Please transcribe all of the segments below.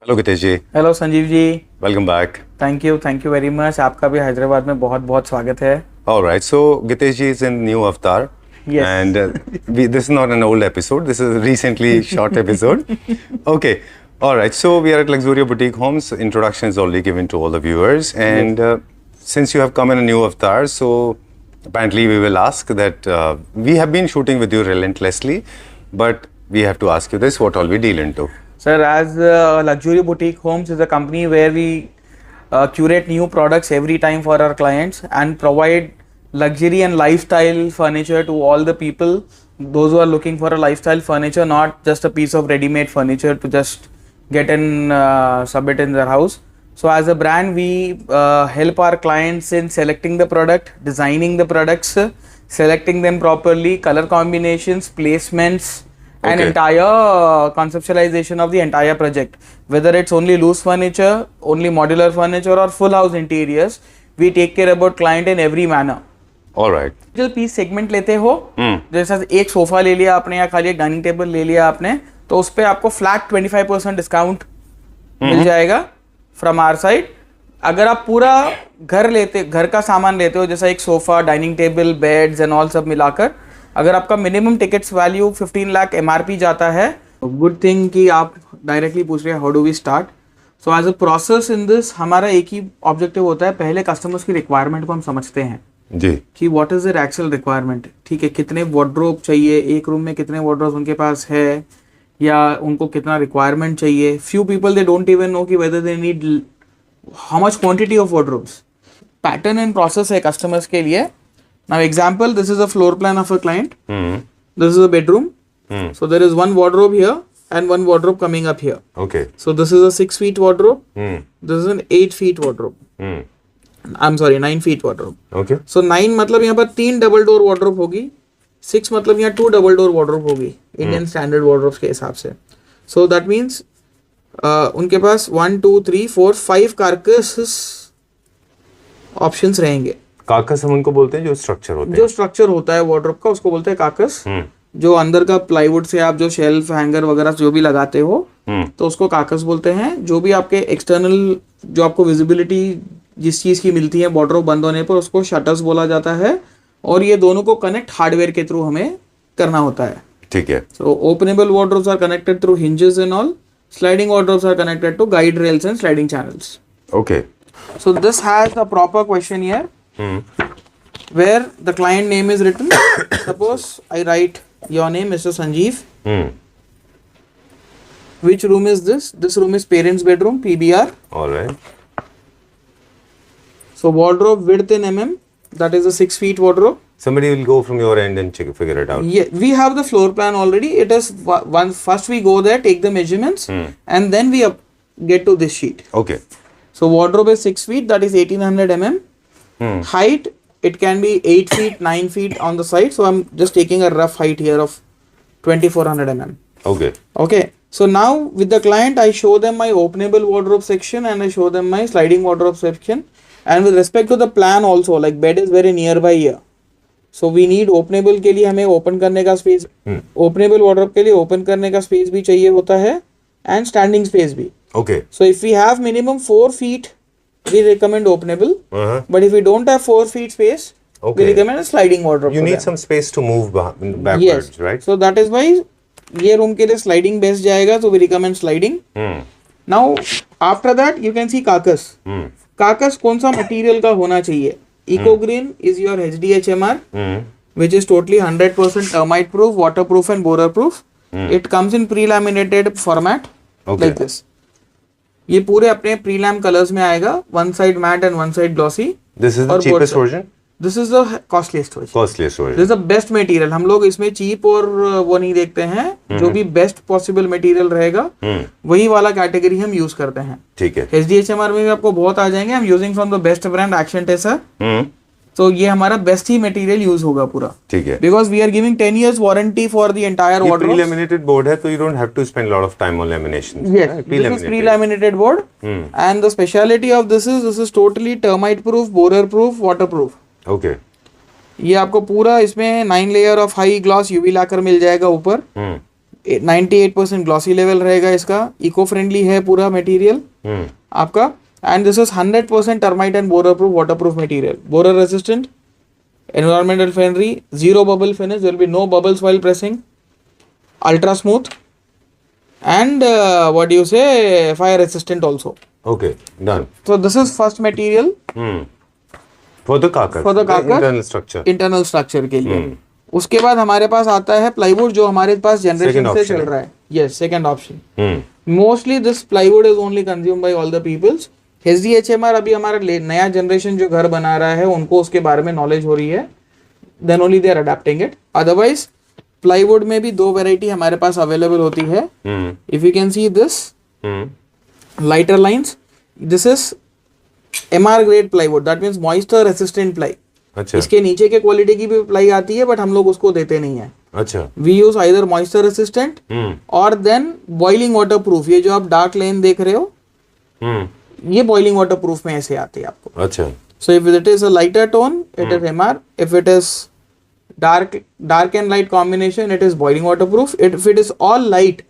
Hello Gitesh ji. Hello Sanjeev ji. Welcome back. Thank you very much. आपका भी हैदराबाद में बहुत बहुत स्वागत है। Alright, so Gitesh ji is in new avatar, yes and this is not an old episode. This is a recently short episode. Okay, alright. So we are at Luxuria Boutique Homes. Introduction is already given to all the viewers, and since you have come in a new avatar, so apparently we will ask that we have been shooting with you relentlessly, but we have to ask you this: what all we deal into? Sir, as Luxury Boutique Homes is a company where we curate new products every time for our clients and provide luxury and lifestyle furniture to all the people, those who are looking for a lifestyle furniture, not just a piece of ready-made furniture to just get in submit in their house. So as a brand, we help our clients in selecting the product, designing the products, selecting them properly, color combinations, placements, and Okay. entire conceptualization of the entire project. Whether it's only loose furniture, only modular furniture, or full house interiors, we take care about client in every manner. Alright. जो piece segment लेते हो, जैसा एक sofa ले लिया आपने या खाली एक डाइनिंग टेबल ले लिया आपने, तो उस पर आपको फ्लैट 25% डिस्काउंट मिल जाएगा फ्रॉम आवर साइड। अगर आप पूरा घर का सामान लेते हो, जैसा एक sofa, dining table, beds and all सब मिलाकर, अगर आपका minimum tickets value 15 lakh MRP जाता है, गुड थिंग कि आप डायरेक्टली पूछ रहे हैं how do we start. So as a process in this, हमारा एक ही ऑब्जेक्टिव होता है, पहले कस्टमर्स की रिक्वायरमेंट को हम समझते हैं जी। कि what is their actual requirement. ठीक है, कितने वार्डरोब चाहिए, एक रूम में कितने वार्डरोब उनके पास है, या उनको कितना रिक्वायरमेंट चाहिए। Few people they don't even know कि whether they need how much quantity of wardrobes. Pattern and process है कस्टमर्स के लिए। Now example, this is a floor plan of a client. This is a bedroom. So there is one wardrobe here and one wardrobe coming up here. Okay. So this is a 6 feet wardrobe. This is an 8 feet wardrobe. I'm sorry, 9 feet wardrobe. Okay. So 9 मतलब यहाँ पर 3 double door wardrobe होगी, 6 मतलब यहाँ 2 double door wardrobe होगी Indian standard wardrobes के हिसाब से। So that means उनके पास 1 2 3 4 5 carcasses options रहेंगे। काकस हम उनको बोलते हैं जो स्ट्रक्चर होते हैं। जो स्ट्रक्चर होता है वार्डरोब का, उसको बोलते हैं काकस। जो अंदर का प्लाईवुड से आप जो शेल्फ, हैंगर वगैरह जो भी लगाते हो, तो उसको काकस बोलते हैं। जो भी आपके एक्सटर्नल, जो आपको विजिबिलिटी जिस चीज की मिलती है वार्डरोब बंद होने पर, उसको शटर्स बोला जाता है। और ये दोनों को कनेक्ट हार्डवेयर के थ्रू हमें करना होता है। ठीक है। So openable wardrobes are connected through hinges and all. Sliding wardrobes are connected to guide rails and sliding channels. Okay. So this has a proper question here. Where the client name is written. Suppose I write your name, Mr. Sanjeev. Which room is this? This room is parents' bedroom, PBR. All right. So wardrobe width in mm, that is a 6 feet wardrobe. Somebody will go from your end and figure it out. Yeah, we have the floor plan already. It is first we go there, take the measurements, and then we get to this sheet. Okay. So wardrobe is 6 feet, that is 1800 mm. Height, it can be 8 feet, 9 feet on the side. So I'm just taking a rough height here of 2400 mm. Okay. Okay. So now with the client, I show them my openable wardrobe section and I show them my sliding wardrobe section. And with respect to the plan also, like bed is very nearby here. So we need openable के लिए हमें open करने का space, openable wardrobe के लिए open करने का space भी चाहिए होता है and standing space भी. Okay. So if we have minimum 4 feet, we recommend openable. But if we don't have 4 feet space, we recommend a sliding wardrobe. You need some space to move backwards, yes. right? So that is why ये room के लिए sliding best जाएगा, so we recommend sliding. Now after that you can see carcass. Carcass कौन सा material का होना चाहिए? Eco Green is your HDHMR, which is totally 100% termite proof, waterproof and borer proof. It comes in pre-laminated format like this. ये पूरे अपने प्रीलैम colours में आएगा, one side matte and one side glossy. This is the cheapest version, this is the costliest version, this is the best material. हम लोग इसमें cheap और वो नहीं देखते हैं, जो भी बेस्ट पॉसिबल मटेरियल रहेगा वही वाला कैटेगरी हम यूज करते हैं। ठीक है। HDHMR में भी आपको बहुत आ जाएंगे। I am using from the best brand action tasar. तो ये हमारा बेस्ट ही मटेरियल यूज होगा पूरा। ठीक है। Because we are giving 10 years warranty for the entire wardrobe. ये प्री-लैमिनेटेड बोर्ड है, तो you don't have to spend lot of time on lamination. Yes, this is pre-laminated board, and the speciality of this is totally termite proof, borer proof, waterproof. Okay. ये आपको पूरा इसमें 9 layer of high gloss UV lacquer मिल जाएगा ऊपर। 98% glossy level रहेगा इसका, eco friendly है पूरा मटेरियल आपका, and this is 100% termite and borer proof water proof material, borer resistant, environmental friendly, zero bubble finish, there will be no bubbles while pressing, ultra smooth, and what do you say, fire resistant also. Okay, done. So this is first material For the carcass. for the carcass, internal structure. internal structure के लिए. उसके बाद हमारे पास आता है plywood, जो हमारे पास generation से चल रहा है. Yes, second option. Mostly this plywood is only consumed by all the peoples. HDHMR अभी हमारा नया जनरेशन जो घर बना रहा है उनको उसके बारे में नॉलेज हो रही है, then only they are adapting it. Otherwise plywood में भी दो वैरायटी हमारे पास अवेलेबल होती है. If you can see this lighter lines, this is MR grade plywood, that means moisture resistant ply. अच्छा. इसके नीचे के क्वालिटी की भी प्लाई आती है, बट हम लोग उसको देते नहीं है. अच्छा. We use either moisture resistant और देन बॉइलिंग वाटर प्रूफ. ये जो आप डार्क लाइन देख रहे हो, ये बॉइलिंग वाटर प्रूफ में ऐसे आती है आपको. अच्छा. So if it is a lighter tone, it is MR. If it is dark and light combination, it is boiling waterproof. If it is all light,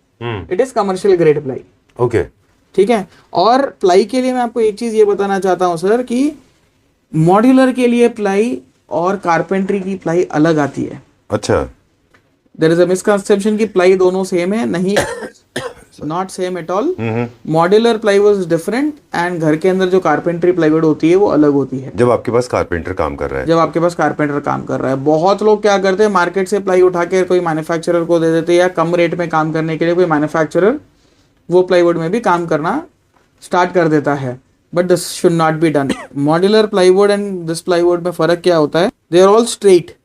it is commercial grade ply. Okay. ठीक है. और ply के लिए मैं आपको एक चीज ये बताना चाहता हूँ सर, कि मॉड्यूलर के लिए प्लाई और कारपेंट्री की प्लाई अलग आती है. अच्छा. देयर इज अ मिसकंसेप्शन कि प्लाई दोनों सेम है. नहीं, not same at all. Modular ply was different, and घर के अंदर जो कारपेंट्री प्लाईवुड होती है वो अलग होती है. जब आपके पास कारपेंटर काम कर रहा है. जब आपके पास कारपेंटर काम कर रहा है. बहुत लोग क्या करते हैं, मार्केट से प्लाई उठा के कोई मैन्युफैक्चरर को दे देते हैं, या कम रेट में काम करने के लिए कोई मैन्युफैक्चरर वो प्लाईवुड में भी काम करना स्टार्ट कर देता है. But this should not be done. Modular plywood and this plywood में फर्क क्या होता है, they are all straight.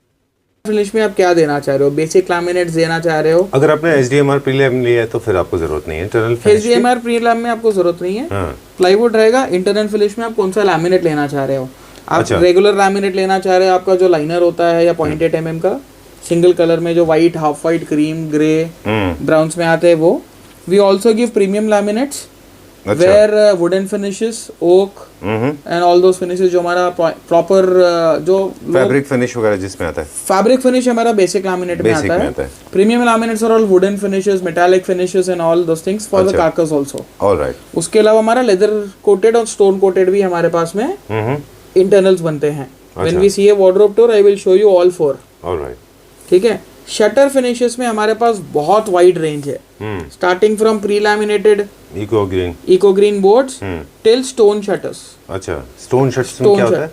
Finish में आप क्या देना चाह रहे हो, बेसिक लैमिनेट्स देना चाह रहे हो. अगर आपने HDMR प्रीलैम लिया है तो फिर आपको जरूरत नहीं है इंटरनल फिनिश. HDMR प्रीलैम में आपको जरूरत नहीं है. प्लाईवुड रहेगा. इंटरनल फिनिश में आप कौन सा लैमिनेट लेना चाह रहे हो. आप रेगुलर लैमिनेट लेना चाह रहे हो, आपका जो लाइनर होता है, या 0.8 mm का सिंगल कलर में जो white, half white, cream, grey, browns में आते हैं वो. We also give premium laminates where wooden finishes, oak and all those finishes, जो हमारा प्रॉपर जो फैब्रिक फिनिश वगैरह जिसमें आता है. फैब्रिक फिनिश हमारा बेसिक लैमिनेट में आता है. Premium laminates are all wooden finishes, metallic finishes and all those things for the carcass also. Alright. उसके अलावा हमारा लेदर कोटेड और स्टोन कोटेड भी हमारे पास में इंटरनल्स बनते हैं. When we see a wardrobe tour, I will show you all four. Alright. ठीक है. शटर फिनिशेस में हमारे पास बहुत वाइड रेंज है, starting from pre laminated eco green boards till stone shutters. अच्छा. स्टोन शटर्स क्या होता है?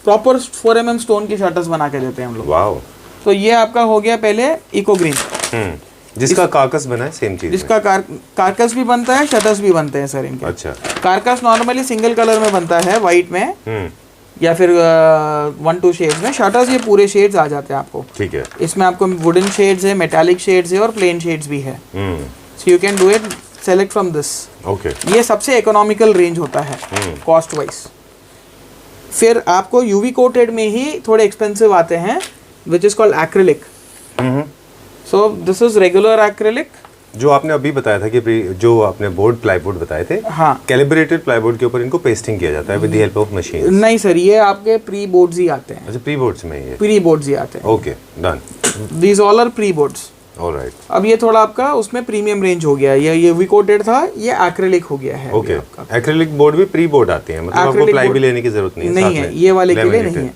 प्रॉपर 4 mm स्टोन की शटर्स बना के देते हैं हम लोग. वाओ. तो ये आपका हो गया पहले इको ग्रीन, जिसका कार्कस बना है सेम चीज. जिसका कार्कस भी बनता है, शटर्स भी बनते हैं सर इनके. अच्छा. कार्कस नॉर्मली सिंगल कलर में बनता है, व्हाइट में या फिर 1-2 शेड्स में. शटर्स ये पूरे शेड्स आ जाते हैं आपको. ठीक है. इसमें आपको वुडन शेड्स है, मेटालिक शेड्स है और प्लेन शेड्स भी है. So you can do it select from this. Okay. ये सबसे इकोनॉमिकल रेंज होता है कॉस्ट वाइज. फिर आपको यूवी कोटेड में ही थोड़े एक्सपेंसिव आते हैं, which is called acrylic. So this is regular acrylic. जो आपने अभी बताया था कि जो आपने बोर्ड प्लाईवुड बताए थे, हाँ, कैलिब्रेटेड प्लाईवुड के ऊपर इनको पेस्टिंग किया जाता है with the help of machine. नहीं सर, ये आपके प्री बोर्ड्स ही आते हैं. अच्छा. प्री बोर्ड्स में ये प्री बोर्ड्स ही आते हैं. Okay. Done. These all are pre boards. Alright. अब ये थोड़ा आपका उसमें प्रीमियम रेंज हो गया है. ये वी कोटेड था, ये एक्रिलिक हो गया है. ओके. एक्रिलिक बोर्ड भी प्री बोर्ड आते हैं, मतलब आपको प्लाई भी लेने की जरूरत नहीं है. नहीं है, ये वाले के लिए नहीं है.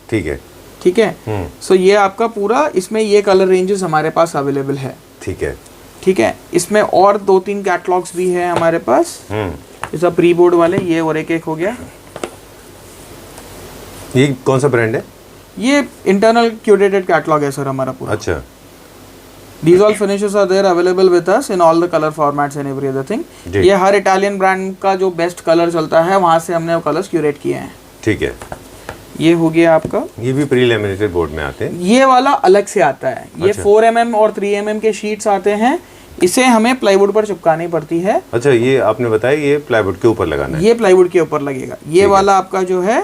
ठीक है. ठीक है. सो ये आपका पूरा, इसमें ये कलर रेंजेस हमारे पास अवेलेबल है. ठीक है. ठीक है. इसमें और 2-3 कैटलॉग्स भी है हमारे पास. जैसा प्री बोर्ड वाले, ये और एक हो गया. ये कौन सा ब्रांड है? ये इंटरनल क्यूरेटेड कैटलॉग है सर हमारा पूरा. अच्छा. These all finishes are there available with us in all the color formats and every other thing. ये हर इटालियन ब्रांड का जो बेस्ट कलर चलता है वहाँ से हमने वो कलर्स क्यूरेट किए हैं. ठीक है. ये हो गया आपका. ये भी प्री लैमिनेटेड बोर्ड में आते हैं. ये वाला अलग से आता है. ये 4 mm और 3 mm के शीट्स आते हैं. इसे हमें प्लाईवुड पर चिपकानी पड़ती है. अच्छा. ये आपने बताया ये प्लाईवुड के ऊपर लगाना है. ये प्लाईवुड के ऊपर लगेगा. ये वाला आपका जो है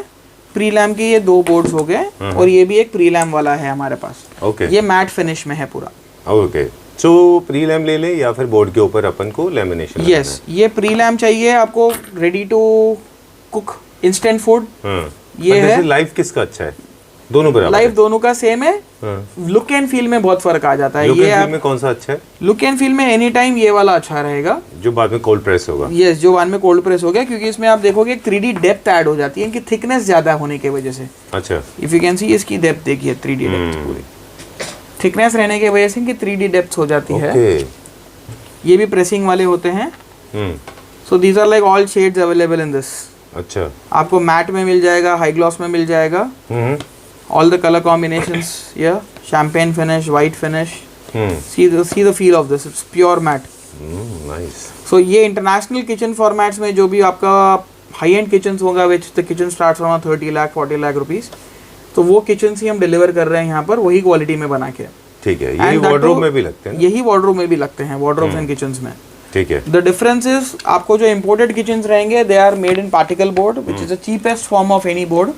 प्री लैम के ये 2 बोर्ड्स हो गए, और ये भी एक प्री लैम वाला है हमारे पास. ओके. ये मैट फिनिश में है पूरा. ओके. सो प्री लैम ले ले या फिर बोर्ड के ऊपर अपन को लैमिनेशन. यस. ये प्री लैम चाहिए आपको, ready to cook instant food. ये है. लाइफ किसका अच्छा है? दोनों बराबर. लाइफ दोनों का सेम है. लुक एंड फील में बहुत फर्क आ जाता है। लुक ये एंड आप फील में कौन सा अच्छा है? लुक एंड फील में एनी टाइम ये वाला अच्छा रहेगा, जो बाद में कोल्ड प्रेस होगा। यस, जो बाद में कोल्ड प्रेस हो गया, क्योंकि इसमें आप देखोगे एक 3D डेप्थ ऐड हो जाती है, इनकी थिकनेस ज्यादा होने की वजह से। अच्छा, इफ यू कैन सी इसकी डेप्थ देखिए, 3D डेप्थ पूरी थिकनेस रहने की वजह से इनकी 3D डेप्थ हो जाती है। ये भी प्रेसिंग वाले होते हैं। So these are like all shades available in this. अच्छा, आपको मैट में मिल जाएगा, हाई ग्लॉस में मिल जाएगा, all the color combinations here, champagne finish, white finish. See the feel of this, it's pure matte. Nice. So ये international kitchen formats में जो भी आपका high end kitchens होगा, which the kitchen starts from 30 lakh 40 lakh rupees, तो वो kitchens ही हम deliver कर रहे हैं यहाँ पर वही quality में बना के। ठीक है, यही wardrobe में भी लगते हैं? यही wardrobe में भी लगते हैं, wardrobes and kitchens में। ठीक है। The difference is आपको जो imported kitchens रहेंगे, they are made in particle board, which is the cheapest form of any board.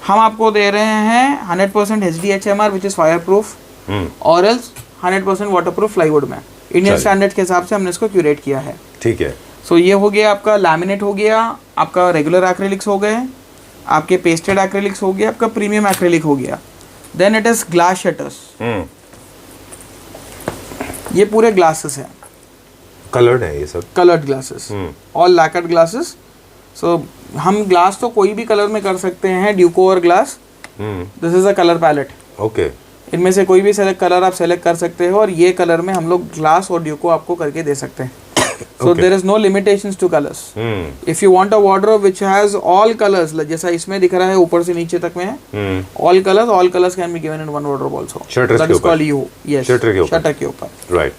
हम आपको दे रहे हैं 100% HDHMR, which is fireproof, और else 100% waterproof plywood में। इंडियन स्टैंडर्ड के हिसाब से हमने इसको क्यूरेट किया है। ठीक है। सो ये हो गया आपका लैमिनेट हो गया, आपका रेगुलर एक्रेलिक्स हो गए, आपके पेस्टेड एक्रेलिक्स हो गया, आपका प्रीमियम एक्रेलिक हो गया। Then it is glass shutters. ये पूरे ग्लासेस हैं, कलर्ड है ये सब, coloured glasses, all lacquered glasses. So हम ग्लास तो कोई भी कलर में कर सकते हैं, ड्यूको और glass, this is a colour palette. Okay, इनमें से कोई भी सेलेक्ट कलर आप सेलेक्ट कर सकते हो, और ये कलर में हम लोग ग्लास और ड्यूको आपको करके दे सकते हैं। So there is no limitations to colours. If you want a wardrobe which has all colours, जैसा इसमें दिख रहा है ऊपर से नीचे तक में है, all colours can be given in one wardrobe also. That is called you, yes, shutter के ऊपर, राइट।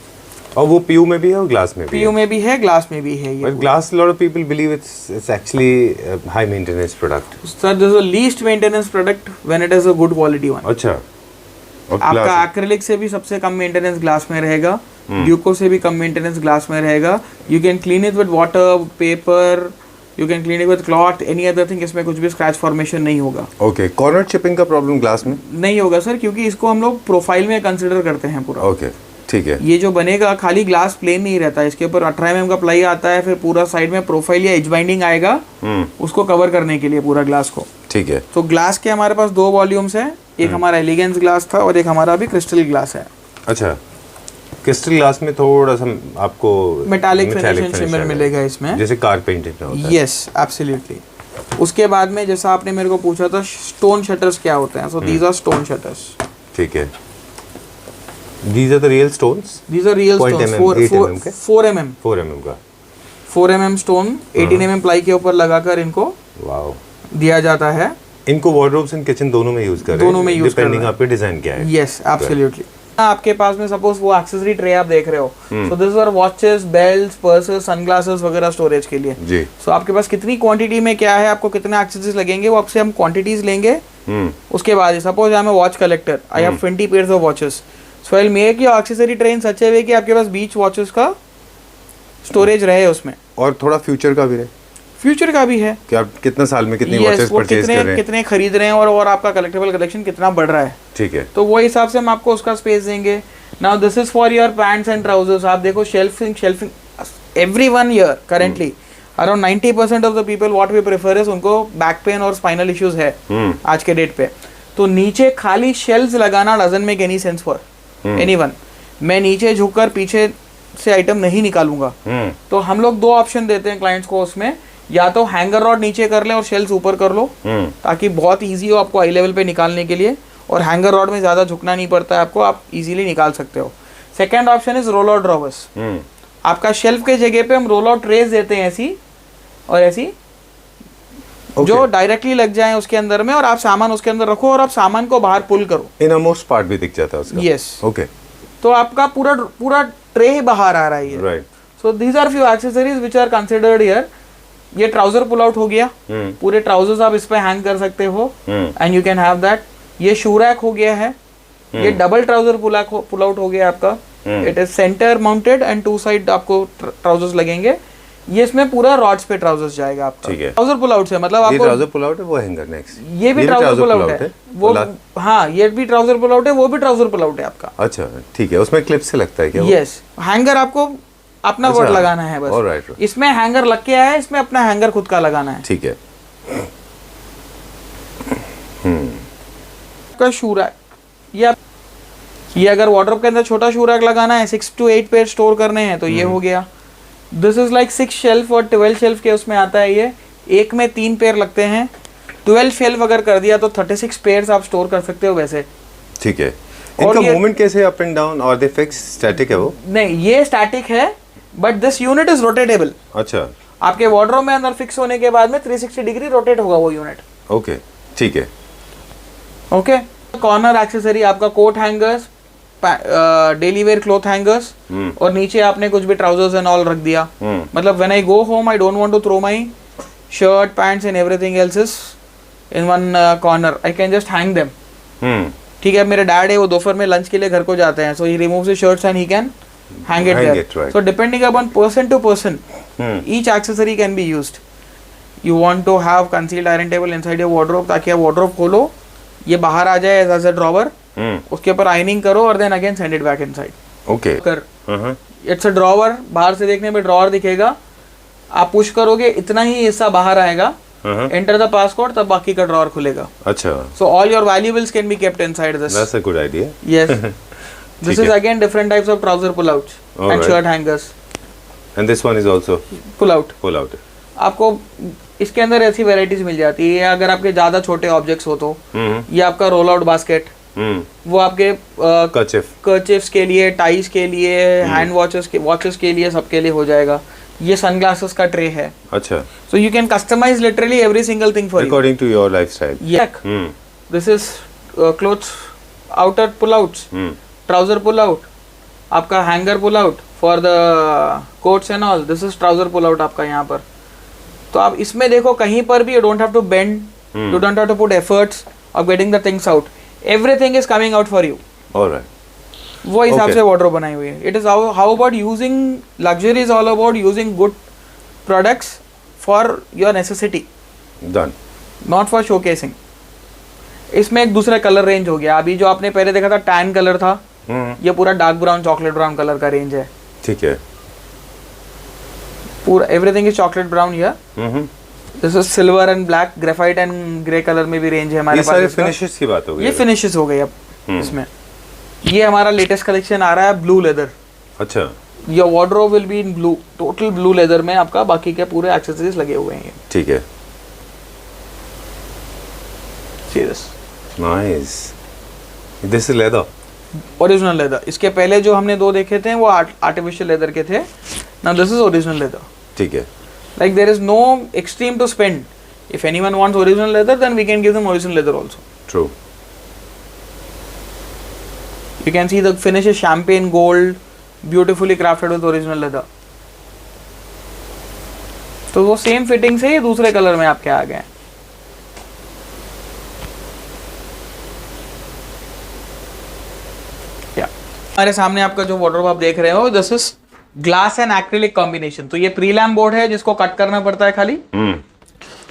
और वो पीयू में भी है और ग्लास में भी पीयू में भी है, ग्लास में भी है। ये but glass, lot of people believe it's actually high maintenance product. Sir this is the least maintenance product when it is a good quality one. अच्छा, आपका एक्रिलिक से भी सबसे कम मेंटेनेंस ग्लास में रहेगा, ड्यूको से भी कम मेंटेनेंस ग्लास में रहेगा। You can clean it with water, paper, you can clean it with cloth, any other thing. इसमें कुछ भी स्क्रैच फॉर्मेशन नहीं होगा। ओके, कॉर्नर चिपिंग का प्रॉब्लम ग्लास में नहीं होगा सर, क्योंकि इसको हम लोग प्रोफाइल में कंसिडर करते हैं पूरा। ओके, ठीक है। ये जो बनेगा खाली ग्लास प्लेन नहीं रहता है, इसके ऊपर 18 mm का प्लाई आता है, फिर पूरा साइड में प्रोफाइल या एज बाइंडिंग आएगा उसको कवर करने के लिए पूरा ग्लास को। ठीक है। तो ग्लास के हमारे पास दो वॉल्यूम्स हैं, एक हमारा एलिगेंस ग्लास था और एक हमारा अभी क्रिस्टल ग्लास है। अच्छा, क्रिस्टल ग्लास में थोड़ा सा आपको मेटालिक फिनिश शिमर मिलेगा इसमें, जैसे कार पेंटेड में होता है। Yes, absolutely. उसके बाद में जैसा आपने मेरे को पूछा था स्टोन शटर्स क्या होते हैं, so these are stone shutters. ठीक है। These are the real stones? These are real stones, 4 mm 4 mm का 4 mm स्टोन 18 mm प्लाई के ऊपर लगाकर इनको वाओ दिया जाता है। इनको वार्डरोब्स एंड किचन दोनों में यूज कर रहे हैं, दोनों में यूज डिपेंडिंग आपके डिजाइन क्या है। Yes, absolutely. आपके पास में सपोज वो एक्सेसरी ट्रे आप देख रहे हो, so this are watches, belts, purses, sunglasses वगैरह स्टोरेज के लिए जी। सो आपके पास कितनी क्वांटिटी में क्या है, आपको कितने एक्सेसरीज लगेंगे, वो आपसे हम क्वांटिटीज लेंगे। उसके बाद suppose I am a watch collector, I have 20 pairs of watches, so I will make your accessory tray in such a way कि आपके पास बीच वॉचेस का स्टोरेज रहे उसमें, और थोड़ा फ्यूचर का भी रहे। फ्यूचर का भी है कि आप कितने साल में कितनी वॉचेस परचेज कर रहे हैं, कितने खरीद रहे हैं, और आपका कलेक्टेबल कलेक्शन कितना बढ़ रहा है। ठीक है, तो वो हिसाब से हम आपको उसका स्पेस देंगे। Now this is for your pants and trousers. आप देखो shelving everyone here currently around 90% of the people what we prefer is, उनको बैक पेन और स्पाइनल इश्यूज है आज के डेट पे। तो नीचे खाली शेल्व्स लगाना doesn't make any sense for anyone. मैं नीचे झुककर पीछे से आइटम नहीं निकालूंगा। तो हम लोग दो ऑप्शन देते हैं क्लाइंट्स को उसमें, या तो हैंगर रॉड नीचे कर ले और शेल्स ऊपर कर लो, ताकि बहुत इजी हो आपको आई लेवल पे निकालने के लिए, और हैंगर रॉड में ज्यादा झुकना नहीं पड़ता है आपको, आप इजीली निकाल सकते हो। Second option is roll out drawers. आपका शेल्फ के जगह पे हम रोल आउट ट्रेस देते हैं ऐसी और ऐसी, जो डायरेक्टली लग जाए उसके अंदर में, और आप सामान उसके अंदर रखो और आप सामान को बाहर पुल करो। इनरमोस्ट पार्ट भी दिख जाता है उसका। Yes, okay. तो आपका पूरा ट्रे ही बाहर आ रहा है। Right. So these are few accessories which are considered here. ये ट्राउजर पुल आउट हो गया, पूरे ट्राउजर्स आप इस पे हैंग कर सकते हो and you can have that. ये शू रैक हो गया है, ये डबल ट्राउजर पुल आउट हो गया आपका। It is centre mounted and two side आपको ट्राउजर्स लगेंगे। ये इसमें पूरा रॉड्स पे ट्राउजर्स जाएगा आपका। ट्राउजर पुल आउट से मतलब आपको ट्राउजर पुल आउट है, वो हैंगर नेक्स्ट। ये भी ट्राउजर पुल आउट है वो, हाँ ये भी ट्राउजर पुल आउट है, वो भी ट्राउजर पुल आउट है आपका। अच्छा ठीक है, उसमें क्लिप से लगता है क्या? यस, हैंगर आपको अपना वर्ड लगाना है बस। ऑलराइट। इसमें हैंगर लग के आया है, इसमें अपना हैंगर खुद का लगाना है। ठीक है। आपका शू रैक, ये अगर वार्डरोब के अंदर छोटा शू रैक लगाना है, 6 to 8 पेयर स्टोर करने हैं तो ये हो गया। दिस इज लाइक 6 शेल्फ और 12 शेल्फ के उसमें आता है ये। एक में 3 पेयर लगते हैं। 12 शेल्फ अगर कर दिया तो 36 पेयर्स आप स्टोर कर सकते हो वैसे। ठीक है। इनका मूवमेंट कैसे अप एंड डाउन, और दे फिक्स स्टैटिक है वो? नहीं, ये स्टैटिक है, but this unit is rotatable. अच्छा। आपके वार्डरोब में अंदर फिक्स होने के बाद में 360 डिग्री रोटेट होगा वो यूनिट। ओके, ठीक है। ओके, कॉर्नर एक्सेसरी आपका coat hangers, daily wear cloth hangers, और नीचे आपने कुछ भी ट्राउजर्स एंड ऑल रख दिया। मतलब when I go home I don't want to throw my shirt, pants and everything else is in one corner, I can just hang them. ठीक है, मेरे डैड है वो दोपहर में लंच के लिए घर को जाते हैं, so he removes his shirts and he can hang it there. Right. So depending upon person to person, each accessory can be used. You want to have concealed iron table inside your wardrobe ताकि आप wardrobe खोलो, ये बाहर आ जाए as a drawer, उसके ऊपर ironing करो और then again send it back inside. Okay. It's a drawer, बाहर से देखने में drawer दिखेगा, आप पुश करोगे इतना ही हिस्सा बाहर आएगा, enter the passcode, तब बाकी का drawer खुलेगा। अच्छा। So all your valuables can be kept inside this. That's a good idea. Yes. This is again different types of trouser pull-outs and shirt hangers. And this one is also pull-out. Pull-out. आपको इसके अंदर ऐसी varieties मिल जाती है। अगर आपके ज्यादा छोटे ऑब्जेक्ट्स हो तो ये आपका रोल आउट बास्केट, वो आपके कर्चिफ्स के लिए, टाइज के लिए, हैंड वॉचेस के लिए, सबके लिए हो जाएगा। ये सनग्लासेस का ट्रे है। अच्छा। So you can customize literally every single thing for according to your lifestyle. Yeah. This is clothes outer pull-outs. Trouser pull out, आपका hanger pull out for the coats and all, this is trouser pull out आपका यहाँ पर। तो आप इसमें देखो कहीं पर भी you don't have to bend, you don't have to put efforts of getting the things out, everything is coming out for you. Alright. वो हिसाब से वार्डरोब बनाई हुई है। It is how about using luxury is all about using good products for your necessity, done, not for showcasing. इसमें एक दूसरा colour range हो गया। अभी जो आपने पहले देखा था टैन कलर था, ये पूरा dark brown chocolate brown colour का रेंज है। ठीक है, पूरा everything is chocolate brown here. This is silver and black, graphite and grey colour में भी रेंज है हमारे पास। ये सारे फिनिशेस की बात हो गई। ये फिनिशेस हो गई अब इसमें। ये हमारा लेटेस्ट कलेक्शन आ रहा है ब्लू लेदर। अच्छा। Your wardrobe will be in blue, total blue leather में आपका बाकी के पूरे एक्सेसरीज लगे हुए हैं। ठीक है। See this. Nice. This is leather. Original leather. इसके पहले जो हमने दो देखे थे वो आर्टिफिशियल लेदर के थे। Now this is original leather. ठीक है। Like there is no extreme to spend. If anyone wants original leather then we can give them original leather also. True. You can see the finish is champagne gold, beautifully crafted with original leather. तो वो same fitting से दूसरे colour में आपके आ गए हैं। हमारे सामने आपका जो वार्डरोब आप देख रहे हो, this is glass and acrylic combination. तो ये प्रीलैम बोर्ड है जिसको कट करना पड़ता है खाली,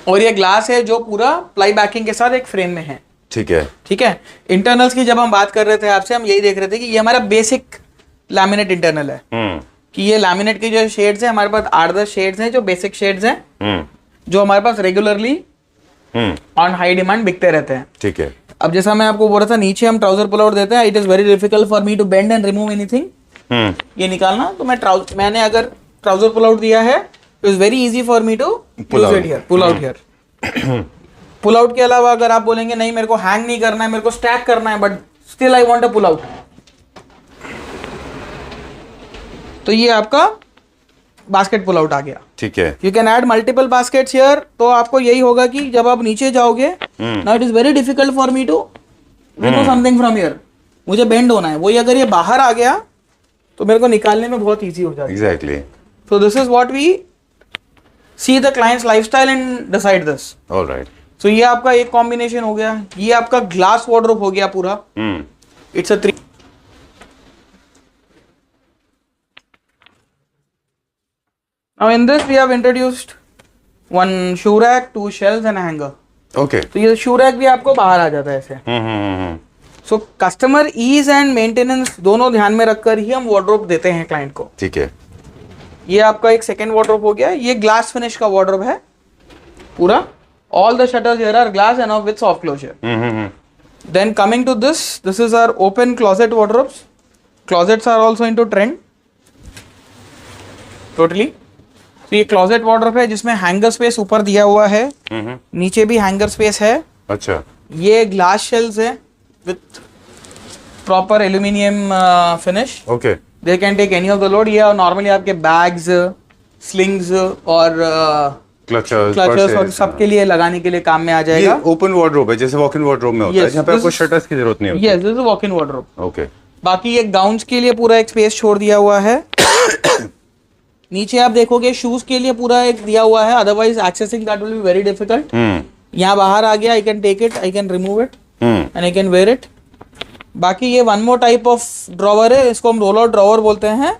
और ये ग्लास है जो पूरा प्लाई बैकिंग के साथ एक फ्रेम में है। ठीक है। ठीक है। इंटरनल्स की जब हम बात कर रहे थे आपसे, हम यही देख रहे थे कि ये हमारा बेसिक लैमिनेट इंटरनल है। कि ये लैमिनेट की जो शेड्स है हमारे पास 8-10 शेड्स हैं जो बेसिक शेड्स हैं, जो हमारे पास रेगुलरली ऑन हाई डिमांड बिकते रहते हैं। ठीक है। अब जैसा मैं आपको बोल रहा था, नीचे हम ट्राउजर पुल आउट देते हैं। It is very difficult for me to bend and remove anything. ये निकालना, तो मैंने अगर ट्राउजर पुल आउट दिया है, it is very easy for me to pull out here. Pull out के अलावा अगर आप बोलेंगे नहीं मेरे को हैंग नहीं करना है, मेरे को स्टैक करना है, but still I want a pull out, तो ये आपका बास्केट पुल आउट आ गया। ठीक है। You can add multiple baskets here. तो आपको यही होगा कि जब आप नीचे जाओगे, now it is very difficult for me to remove something from here, मुझे बेंड होना है। वही अगर ये बाहर आ गया तो मेरे को निकालने में बहुत इजी हो जाता है। Exactly. So this is what we see the clients lifestyle and decide this. Alright. So ये आपका एक कॉम्बिनेशन हो गया। ये आपका ग्लास वार्डरोब हो गया पूरा। It's a 3। Now in this we have introduced one shoe rack, 2 shelves and a hanger. Okay. तो ये shoe rack भी आपको बाहर आ जाता है ऐसे। So customer ease and maintenance दोनों ध्यान में रखकर ही हम wardrobe देते हैं क्लाइंट को। ठीक है। ये आपका एक सेकेंड wardrobe हो गया। ये ग्लास फिनिश का wardrobe है पूरा। All the shutters here are glass and with soft closure. Then coming to this is our open closet wardrobes. Closets are also into trend. Totally. तो ये closet wardrobe है जिसमें hanger space ऊपर दिया हुआ है, नीचे भी hanger space है. अच्छा. ये glass shells है with proper aluminium finish. Okay. They can take any of the load. ये normally आपके bags, slings और क्लचर्स और सबके लिए लगाने के लिए काम में आ जाएगा. ये ओपन वार्डरोब है जैसे वॉक इन वार्डरोब में होता है, जहाँ पे आपको शटर्स की जरूरत नहीं होती. Yes, this is walk in wardrobe. Okay. बाकी ये गाउन्स के लिए पूरा एक स्पेस छोड़ दिया हुआ है. नीचे आप देखोगे शूज के लिए पूरा एक दिया हुआ है, otherwise accessing that will be very difficult. यहाँ बाहर आ गया, I can take it, I can remove it and I can wear it. बाकी ये one more type of drawer है, इसको हम रोल आउट ड्रॉवर बोलते हैं,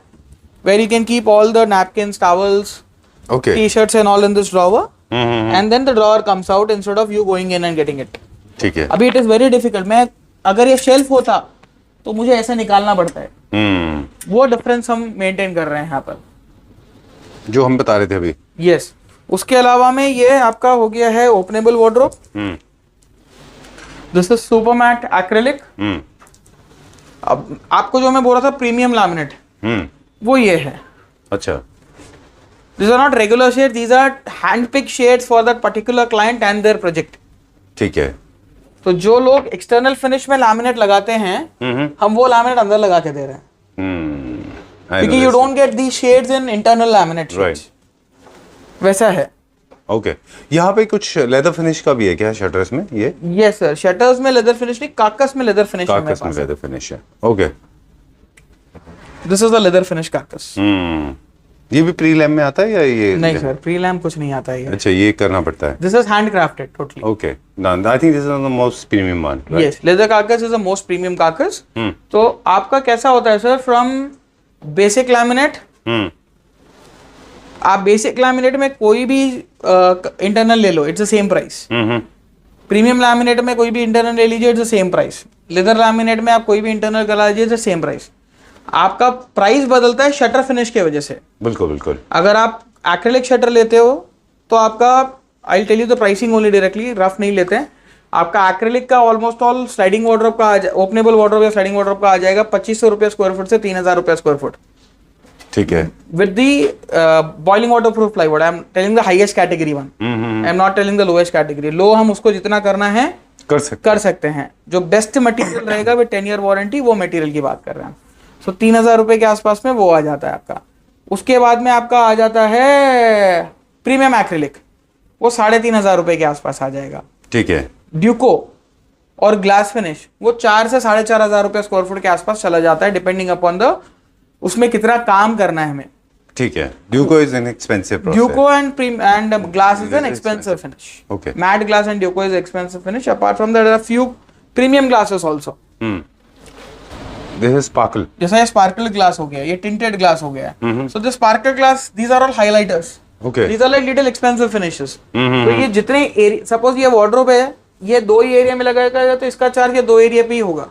where you can keep all the napkins, towels, Okay. T-shirts and all in this drawer, and then the drawer comes out instead of you going in and getting it. ठीक है. अभी it is very difficult. मैं अगर ये shelf होता तो मुझे ऐसे निकालना पड़ता है. वो डिफरेंस हम मेंटेन कर रहे हैं यहाँ पर, जो हम बता रहे थे अभी. Yes. उसके अलावा में ये आपका हो गया है openable wardrobe. This is super matt acrylic. अब आपको जो मैं बोल रहा था प्रीमियम लैमिनेट, वो ये है. अच्छा. These are not regular shades, these are hand-picked shades for that particular client and their project. ठीक है. तो जो लोग एक्सटर्नल फिनिश में लैमिनेट लगाते हैं, हम वो लैमिनेट अंदर लगा के दे रहे हैं. क्योंकि you don't get the shades in internal laminate. वैसा है. ओके. यहाँ पे कुछ लेदर फिनिश का भी है क्या शटर्स में? ये यस सर, शटर्स में लेदर फिनिश नहीं, काकस में लेदर फिनिश. काकस में लेदर फिनिश है. Okay. This is the leather finish carcass. ये भी प्री लैम में आता है या ये? नहीं सर, प्री लैम कुछ नहीं आता है. अच्छा, ये करना पड़ता है. This is handcrafted totally. Okay. I think this is the most premium one. Yes, leather carcass is the most premium carcass. तो आपका कैसा होता है सर, फ्रॉम बेसिक लैमिनेट, आप बेसिक लैमिनेट में कोई भी इंटरनल ले लो, it's the same price. Premium laminate में कोई भी इंटरनल ले लीजिए, it's the same price. Leather laminate में आप कोई भी इंटरनल करा लीजिए, इट्स द सेम प्राइस. आपका प्राइस बदलता है शटर फिनिश के वजह से. बिल्कुल बिल्कुल. अगर आप एक्रेलिक शटर लेते हो तो आपका, I tell you the pricing only directly, rough नहीं लेते हैं. आपका एक्रेलिक का ऑलमोस्ट ऑल स्लाइडिंग वार्डरोब का, ओपनेबल वार्डरोब या स्लाइडिंग वार्डरोब का आ जाएगा 2500 रुपये स्क्वायर फुट से 3000 रुपये स्क्वायर फुट. ठीक है. With the boiling water proof plywood. I am telling the highest category one, I am not telling the lowest category. लो हम उसको जितना करना है कर सकते हैं. जो बेस्ट मटेरियल रहेगा विद 10 ईयर वारंटी, वो मटेरियल की बात कर रहे हैं. सो 3000 रुपये के आसपास में वो आ जाता है आपका. उसके बाद में आपका आ जाता है प्रीमियम एक्रिलिक, वो 3500 रुपये के आसपास आ जाएगा. ठीक है. ड्यूको और ग्लास फिनिश वो 4 से 4500 रुपये स्क्वायर फुट के आसपास चला जाता है, डिपेंडिंग अपॉन द उसमें कितना काम करना है हमें. ठीक है. Duco is an expensive process. Duco and glass is an expensive finish. Okay. Matt glass and Duco is expensive finish. Apart from that there are few premium glasses also. This is sparkle. जैसा ये sparkle glass हो गया, ये tinted glass हो गया. So this sparkle glass, these are all highlighters. Okay. These are like little expensive finishes. तो ये जितने एरिया, सपोज ये वार्डरोब है, ये 2 ही एरिया में लगाएगा तो इसका चार्ज ये 2 एरिया पे ही होगा.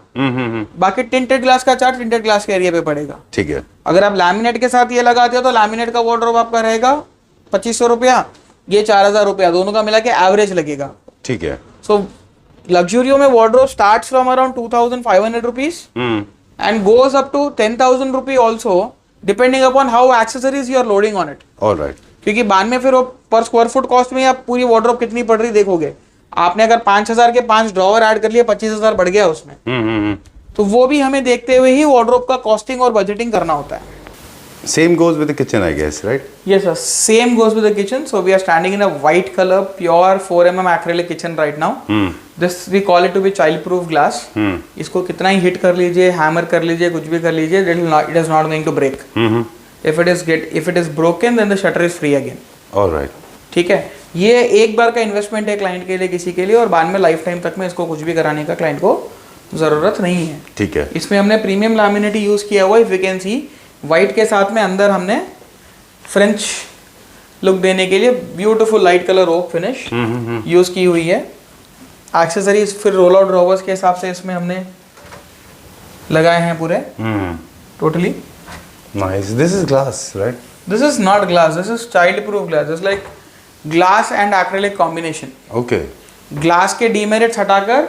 बाकी टिंटेड ग्लास का चार्ज टिंटेड ग्लास के एरिया पे पड़ेगा. ठीक है. अगर आप लैमिनेट के साथ ये लगाते हो तो लैमिनेट का वार्डरोब आपका रहेगा 2500 रुपया, ये 4000 रुपया, दोनों का मिला के एवरेज लगेगा. ठीक है. सो लग्जूरियो में wardrobe starts from around 2500 rupees and goes up to 10,000 rupee also, depending upon how accessories you are loading on it. All right. क्योंकि बाद में फिर वो पर स्क्वायर फुट कॉस्ट में आप पूरी वार्डरोब कितनी पड़ रही देखोगे. आपने अगर 5000 के 5 ड्रॉवर ऐड कर लिए, 25000 बढ़ गया उसमें. तो वो भी हमें देखते हुए ही वार्डरोब का कॉस्टिंग और बजटिंग करना होता है. Same goes with the kitchen, I guess, right? Yes sir, same goes with the kitchen. So we are standing in a white color pure 4mm acrylic kitchen right now. This we call it to be child proof glass. इसको कितना ही hit कर लीजिए, hammer कर लीजिए, कुछ भी कर लीजिए, it is not going to break. If it is broken, then the shutter is free again. All right. ठीक है. ये एक बार का इन्वेस्टमेंट है क्लाइंट के लिए, किसी के लिए, और बाद में लाइफ टाइम तक में इसको कुछ भी कराने का क्लाइंट को जरूरत नहीं है. ठीक है. इसमें हमने प्रीमियम लैमिनेट यूज किया हुआ है. If you can C, white के साथ में अंदर हमने फ्रेंच लुक देने के लिए beautiful light colour oak finish use की हुई है. एक्सेसरीज फिर रोल आउट ड्रॉवर्स के हिसाब से इसमें हमने लगाए हैं पूरे totally. Nice. This is glass, right? This is not glass, this is child proof glass. It's like glass and acrylic combination. Okay. Glass के डीमेरिट्स हटाकर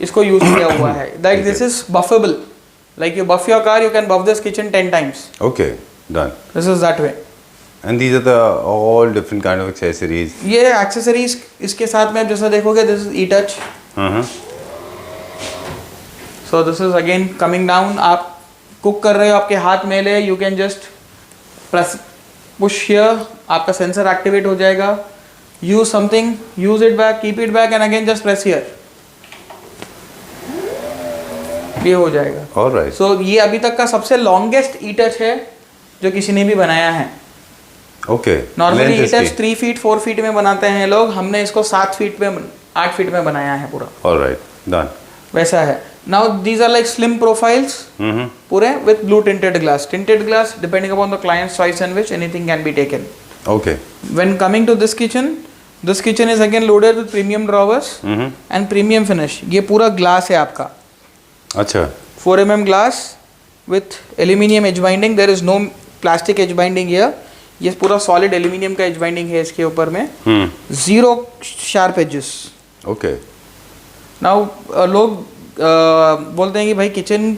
इसको यूज किया हुआ है. Like this is buffable. Like you buff your car, you can buff this kitchen 10 times. Okay, done. This is that way. And these are the all different kind of accessories. ये accessories इसके साथ में आप जैसा देखोगे, this is e touch. So this is again coming down. आप cook कर रहे हो, आपके हाथ मैले, you can just press push here, आपका सेंसर एक्टिवेट हो जाएगा. Use something, use it back, keep it back and again just press here. ये हो जाएगा. Alright. सो ये अभी तक का सबसे लॉन्गेस्ट ई-टच है जो किसी ने भी बनाया है. Okay. नॉर्मली Length ई-टच इसकी. 3 फीट 4 फीट में बनाते हैं लोग. हमने इसको 7 फीट में 8 फीट में बनाया है पूरा. Alright, done. वैसा है. Now these are like slim profiles पूरे with blue tinted glass. Tinted glass depending upon the client's choice and which anything can be taken. Okay. When coming to this kitchen is again loaded with premium drawers and premium finish. ये पूरा glass है आपका. अच्छा. 4 mm glass with aluminium edge binding. There is no plastic edge binding here. ये पूरा solid aluminium का edge binding है इसके ऊपर में. Zero sharp edges. Okay. Now लोग बोलते हैं कि भाई किचन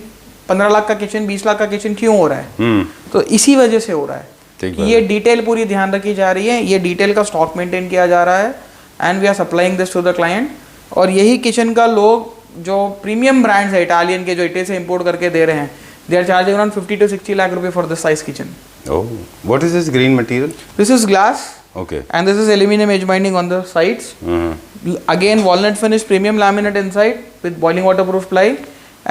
15 लाख का किचन 20 लाख का किचन क्यों हो रहा है. तो इसी वजह से हो रहा है कि ये डिटेल पूरी ध्यान रखी जा रही है. ये डिटेल का स्टॉक मेंटेन किया जा रहा है and we are supplying this to the client. और यही किचन का लोग जो प्रीमियम ब्रांड्स है इटालियन के जो इटली से इंपोर्ट करके दे रहे हैं, they are charging around 50 to 60 lakh रुपए for this size kitchen. Oh, what is this green material? This is glass. Okay. And this is aluminum edge binding on the sides. Again walnut finish premium laminate inside with boiling waterproof ply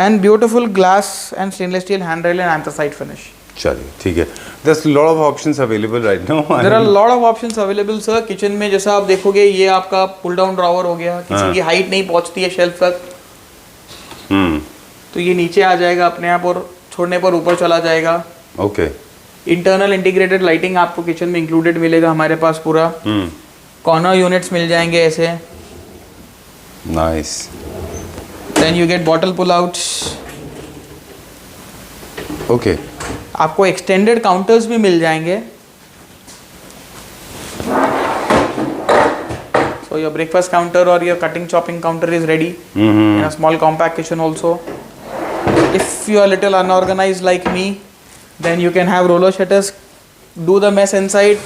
and beautiful glass and stainless steel handrail and anthracite finish. चलिए ठीक है. There's a lot of options available right now. There are a lot of options available sir. Kitchen में जैसा आप देखोगे ये आपका pull down drawer हो गया. किसी की हाइट नहीं पहुंचती है शेल्फ तक, तो ये नीचे आ जाएगा अपने आप और छोड़ने पर ऊपर चला जाएगा. Okay. इंटरनल इंटीग्रेटेड लाइटिंग आपको किचन में इंक्लूडेड मिलेगा हमारे पास पूरा. कॉर्नर यूनिट्स मिल जाएंगे ऐसे. Nice. Then you get bottle pull outs. Okay. आपको एक्सटेंडेड काउंटर्स भी मिल जाएंगे. So your breakfast counter or your cutting chopping counter is ready in a small compact kitchen also. If you are little unorganized like me, then you can have roller shutters, do the mess inside.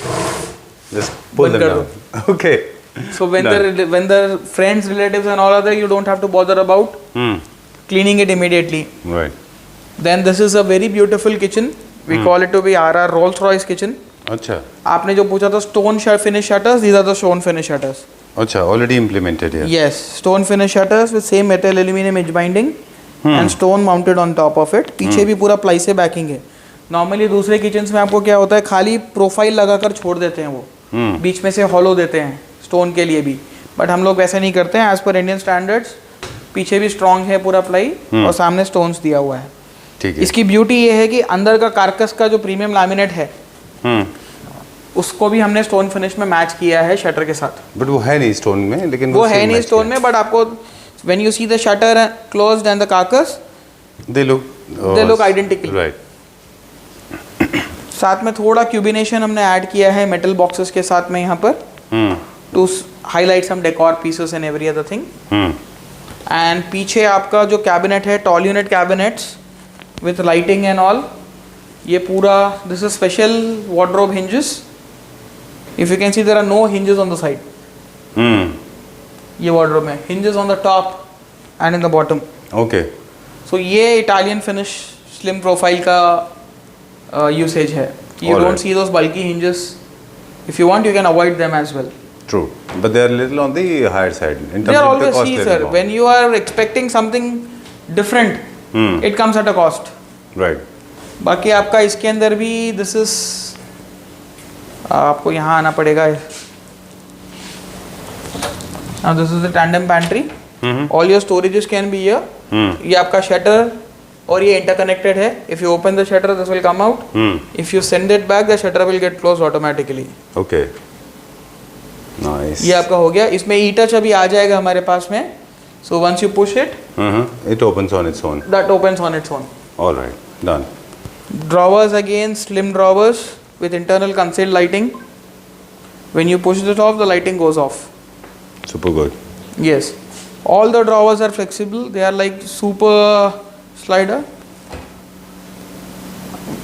Just pull them down. Okay. So when the friends, relatives and all other, you don't have to bother about cleaning it immediately. Right. Then this is a very beautiful kitchen. We call it to be RR Rolls Royce kitchen. अच्छा. आपने जो पूछा था stone finish shutters, these are the stone finish shutters. अच्छा, already implemented here. Yes, stone finish shutters with same metal aluminum edge binding and stone mounted on top of it. पीछे भी पूरा ply से बैकिंग है. Normally दूसरे kitchens में आपको क्या होता है, खाली प्रोफाइल लगाकर छोड़ देते हैं वो, बीच में से हॉलो देते हैं स्टोन के लिए भी. बट हम लोग वैसे नहीं करते हैं. एज पर इंडियन स्टैंडर्ड्स पीछे भी स्ट्रॉन्ग है पूरा प्लाई और सामने स्टोन्स दिया हुआ है. ठीक है. इसकी ब्यूटी ये है कि अंदर का कार्कस का जो प्रीमियम लैमिनेट है उसको भी हमने स्टोन फिनिश में मैच किया है शटर के साथ. बट वो है नहीं स्टोन में, लेकिन वो है नहीं स्टोन में, बट आपको when you see the shutter closed end the carcass they look identical. Right. साथ में थोड़ा क्यूबिनेशन हमने ऐड किया है मेटल बॉक्सेस के साथ में यहाँ पर to highlight some decor pieces and every other thing. And पीछे आपका जो कैबिनेट है, tall unit cabinets with lighting and all, ये पूरा this is special wardrobe hinges. If you can see there are no hinges on the side. ये wardrobe में hinges on the top and in the bottom. Okay. So ये Italian finish slim profile का usage है. You don't see those bulky hinges. If you want you can avoid them as well. True, but they are little on the higher side in They terms are of the always, cost. see sir, when you are expecting something different, it comes at a cost. Right. बाकी आपका इसके अंदर भी this is आपको यहाँ आना पड़ेगा. Now this is the tandem pantry. All your storages can be here. ये आपका shutter और ये interconnected है. If you open the shutter, this will come out. If you send it back, the shutter will get closed automatically. Okay. Nice. ये आपका हो गया. इसमें ई-टच अभी आ जाएगा हमारे पास में. So once you push it, it opens on its own. that opens on its own. All right, done. Drawers again, slim drawers with internal concealed lighting. When you push it off, the lighting goes off. Super good. Yes. All the drawers are flexible. They are like super slider.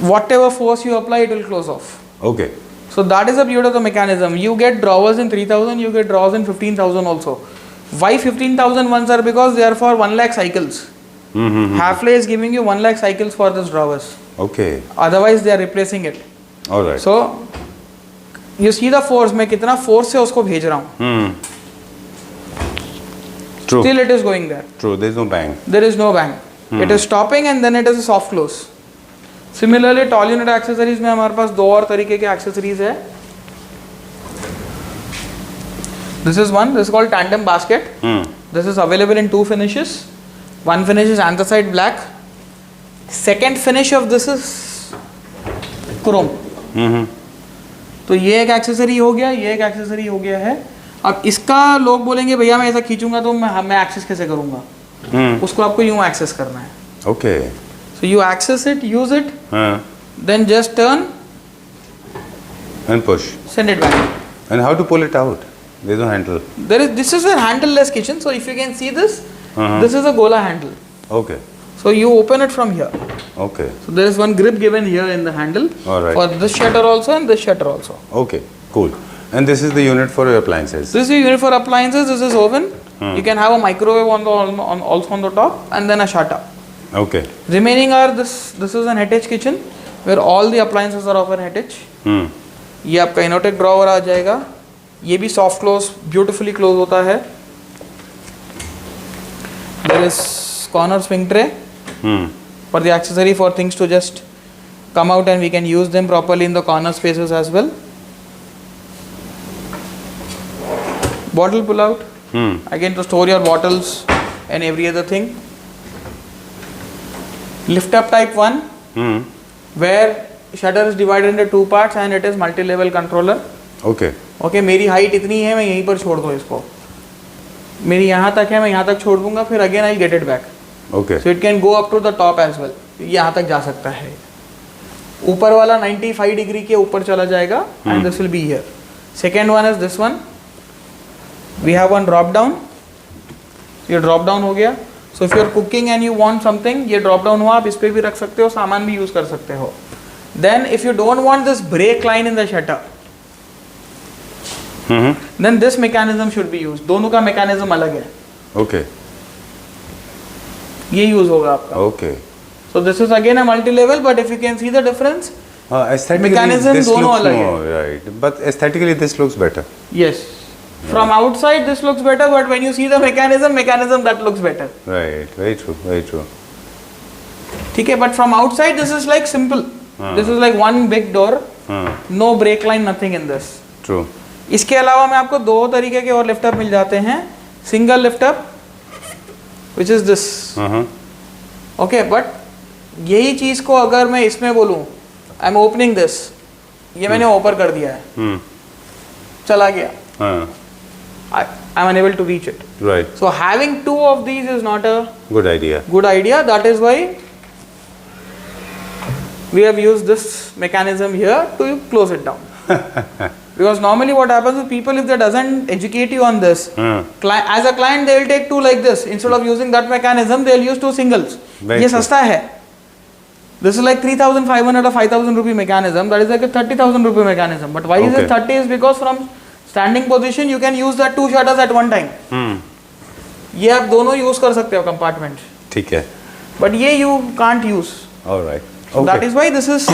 Whatever force you apply, it will close off. Okay. So that is the beauty of the mechanism. You get drawers in 3,000, you get drawers in 15,000 also. Why 15,000 ones are? Because they are for 1 lakh cycles. Hafele is giving you 1 lakh cycles for these drawers. Okay. Otherwise they are replacing it. All right. So you see the force, मैं कितना force से उसको भेज रहा हूँ. True. Still it is going there. True. There is no bang. There is no bang. It is stopping and then it is a soft close. Similarly, tall unit accessories में हमारे पास 2 और तरीके के accessories है. This is one. This is called tandem basket. This is available in 2 finishes. One finish is anthracite black. Second finish of this is chrome. तो ये एक accessory हो गया, ये एक एक्सेसरी हो गया है. अब इसका लोग बोलेंगे भैया मैं ऐसा खींचूंगा तो मैं एक्सेस कैसे करूंगा? उसको आपको यूं एक्सेस करना है. Okay. So you access it, use it, then just turn And push. Send it back. And how to pull it out? There is no handle. This is a handle-less kitchen. So if you can see this, this is a Gola handle. Okay. So you open it from here. Okay. So there is one grip given here in the handle. All right. For this shutter also and this shutter also. Okay. Cool. And this is the unit for your appliances. This is the unit for appliances. This is oven. You can have a microwave also on the top, and then a shutter. Okay. Remaining are this is an attached kitchen where all the appliances are of an attached. ये आपका Innotech drawer आ जाएगा. ये भी soft close beautifully close होता है. There is corner swing tray for the accessory for things to just come out and we can use them properly in the corner spaces as well. Bottle pull out again to store your bottles and every other thing. Lift up type 1 where shutter is divided into 2 parts and it is multi-level controller. Okay. Okay, मेरी height इतनी है, मैं यहीं पर छोड़ दूँ इसको. मेरी यहाँ तक है, मैं यहाँ तक छोड़ दूंगा, फिर again I get it back. Okay. So it can go up to the top as well. यहाँ तक जा सकता है. ऊपर वाला 95 डिग्री के ऊपर चला जाएगा and this will be here. Second one is this one. We have one drop down. ये drop down हो गया. So if you are cooking and you want something, ये drop down हुआ, आप इस पे भी रख सकते हो, सामान भी यूज कर सकते हो. Then if you don't want this break line in the shutter, then this mechanism should be used. दोनों का mechanism अलग है. Okay. ये यूज होगा आपका. Okay. So this is again a multi-level, but if you can see the difference, aesthetically mechanism this दोनों looks अलग more, है. right. But aesthetically this looks better. Yes. From outside this looks better, but when you see the mechanism that looks better. Right. Very true. Very true. ठीक है, but from outside this is like simple. This is like one big door. No brake line, nothing in this. True. इसके अलावा मैं आपको 2 तरीके के और lift up मिल जाते हैं. Single lift up which is this. Okay, but यही चीज को अगर मैं इसमें बोलूं, आई एम ओपनिंग दिस, ये मैंने ओपन कर दिया है, चला गया, I am unable to reach it. Right. So having 2 of these is not a Good idea. good idea. That is why we have used this mechanism here to close it down. Because normally what happens with people, if they doesn't educate you on this, as a client they will take 2 like this. Instead of using that mechanism, they will use 2 singles. ये सस्ता है. This is like 3,500 or 5,000 rupee mechanism. That is like a 30,000 rupee mechanism. But why is it 30? Is because from standing position you can use that 2 shutters at one time. ये आप दोनों use कर सकते हो compartment. ठीक है. But ये you can't use. All right. So that is why this is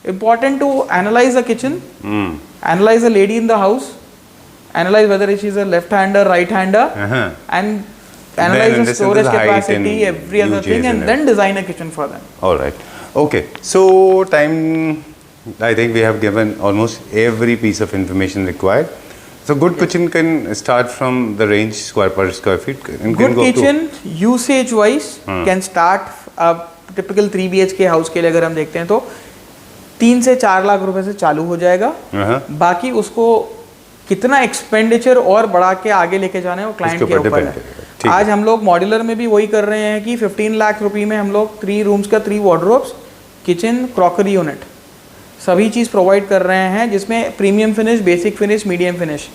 important to analyze the kitchen, analyze the lady in the house, analyze whether she is a left-hander, right-hander, and analyze the storage capacity, every other thing, and then design a kitchen for them. All right. Okay. So time, I think we have given almost every piece of information required. So good kitchen can start from the range square per square feet. Good kitchen usage wise can start a typical 3 BHK house के लिए अगर हम देखते हैं तो 3 से 4 लाख रुपए से चालू हो जाएगा. बाकी उसको कितना एक्सपेंडिचर और बढ़ा के आगे लेके जाना है वो क्लाइंट के ऊपर है. आज हम लोग मॉड्यूलर में भी वही कर रहे हैं कि 15 लाख रुपए में हम लोग 3 रूम्स का 3 वार्डरोब्स, किचन, क्रॉकरी यूनिट सभी चीज़ प्रोवाइड कर रहे हैं, जिसमें premium finish, basic finish, medium finish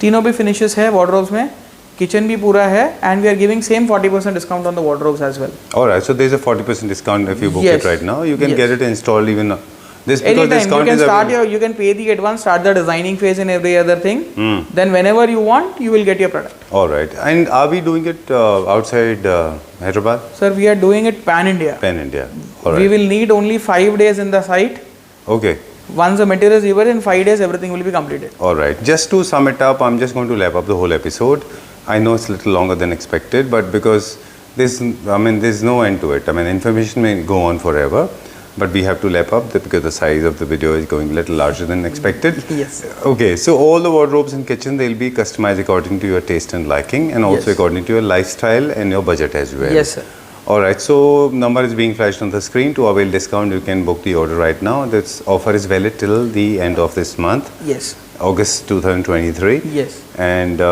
तीनों भी फिनिशेस है वार्डरोब्स में. किचन भी पूरा है, and we are giving same 40% discount on the wardrobes as well. All right, so there's a 40% discount if you book Yes. it right now. You can Yes. get it installed even this because Anytime you discount can is start available. you can pay the advance, start the designing phase and every other thing. Then whenever you want, you will get your product. All right, and are we doing it outside Hyderabad? Sir, we are doing it pan India. Pan India. All right. We will need only 5 days in the site. Okay. Once the material is delivered, in 5 days everything will be completed. All right. Just to sum it up, I'm just going to wrap up the whole episode. I know it's a little longer than expected, but because there's no end to it. I mean, information may go on forever, but we have to wrap up because the size of the video is going a little larger than expected. Yes. Okay. So all the wardrobes in kitchen, they'll be customized according to your taste and liking, and also Yes. according to your lifestyle and your budget as well. Yes, sir. All right, so number is being flashed on the screen. To avail discount, you can book the order right now. This offer is valid till the end of this month, Yes. August 2023. Yes. And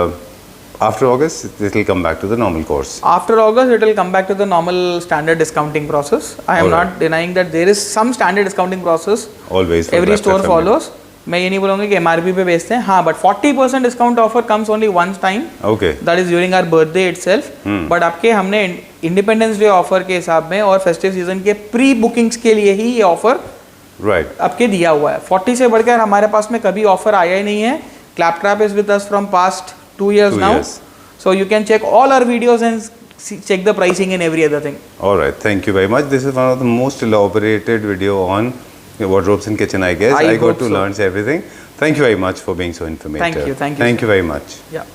after August, it will come back to the normal course. After August, it will come back to the normal standard discounting process. I am Alright. not denying that there is some standard discounting process. Always. for Every Black store Friday. follows. मैं ये नहीं बोलूँगा कि MRP पे बेचते हैं, हाँ, but 40% discount offer comes only once time. Okay. That is during our birthday itself. But आपके हमने इंडिपेंडेंस डे ऑफर के हिसाब में और फेस्टिव सीजन के प्री बुकिंग्स के लिए ही ये ऑफर Right. आपके दिया हुआ है. 40 से बढ़कर हमारे पास में कभी ऑफर आया ही नहीं है. Claptrap is with us from past 2 years 2 now. years. So you can check all our videos and check the pricing and every other thing. All right. Thank you very much. This is one of the most elaborated video on wardrobes in kitchen, I guess. I I got hope to so. learn everything. Thank you very much for being so informative. Thank you. Thank you very much. Yeah.